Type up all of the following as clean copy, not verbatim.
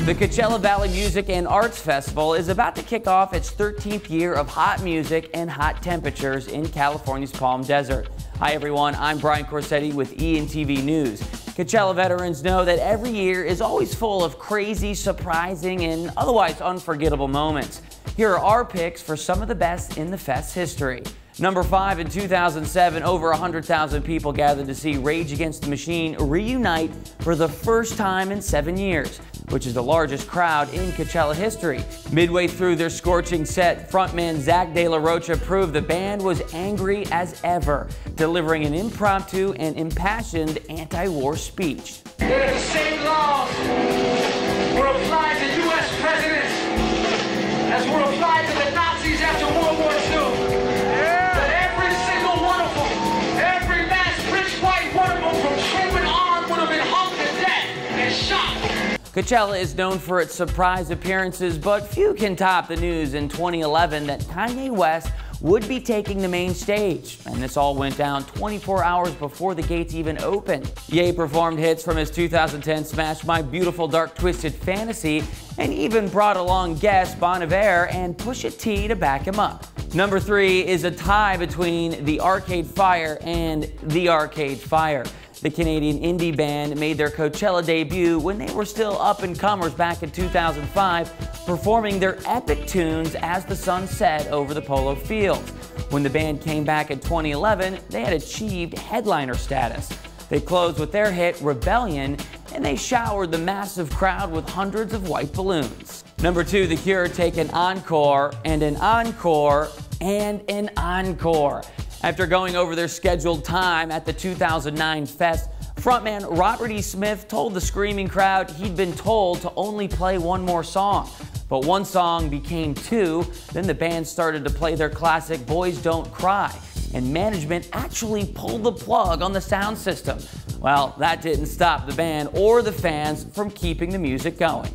The Coachella Valley Music and Arts Festival is about to kick off its 13th year of hot music and hot temperatures in California's Palm Desert. Hi everyone, I'm Brian Corsetti with ENTV News. Coachella veterans know that every year is always full of crazy, surprising, and otherwise unforgettable moments. Here are our picks for some of the best in the fest's history. Number 5, in 2007, over 100,000 people gathered to see Rage Against the Machine reunite for the first time in 7 years, which is the largest crowd in Coachella history. Midway through their scorching set, frontman Zach De La Rocha proved the band was angry as ever, delivering an impromptu and impassioned anti-war speech. That the same laws were applied to U.S. presidents as were applied to the Nazis after World War II. That every single one of them, every last rich white one of them from Truman on would have been hung to death and shot. Coachella is known for its surprise appearances, but few can top the news in 2011 that Kanye West would be taking the main stage, and this all went down 24 hours before the gates even opened. Ye performed hits from his 2010 smash My Beautiful Dark Twisted Fantasy, and even brought along guest Bon Iver and Pusha T to back him up. Number 3 is a tie between the Arcade Fire and the Arcade Fire. The Canadian indie band made their Coachella debut when they were still up-and-comers back in 2005, performing their epic tunes as the sun set over the Polo Fields. When the band came back in 2011, they had achieved headliner status. They closed with their hit Rebellion, and they showered the massive crowd with hundreds of white balloons. Number 2, The Cure take an encore and an encore and an encore. After going over their scheduled time at the 2009 fest, frontman Robert E. Smith told the screaming crowd he'd been told to only play one more song. But one song became 2, then the band started to play their classic Boys Don't Cry, and management actually pulled the plug on the sound system. Well, that didn't stop the band or the fans from keeping the music going.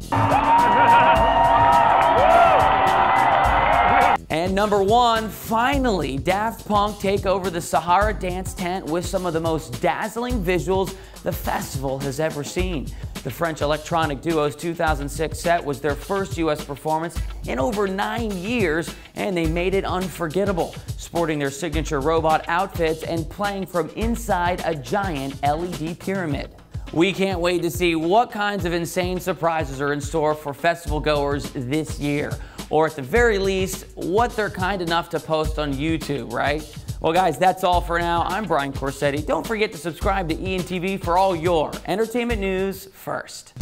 And number 1, finally, Daft Punk take over the Sahara dance tent with some of the most dazzling visuals the festival has ever seen. The French electronic duo's 2006 set was their first U.S. performance in over 9 years, and they made it unforgettable, sporting their signature robot outfits and playing from inside a giant LED pyramid. We can't wait to see what kinds of insane surprises are in store for festival goers this year. Or at the very least, what they're kind enough to post on YouTube, right? Well guys, that's all for now. I'm Brian Corsetti. Don't forget to subscribe to ENTV for all your entertainment news first.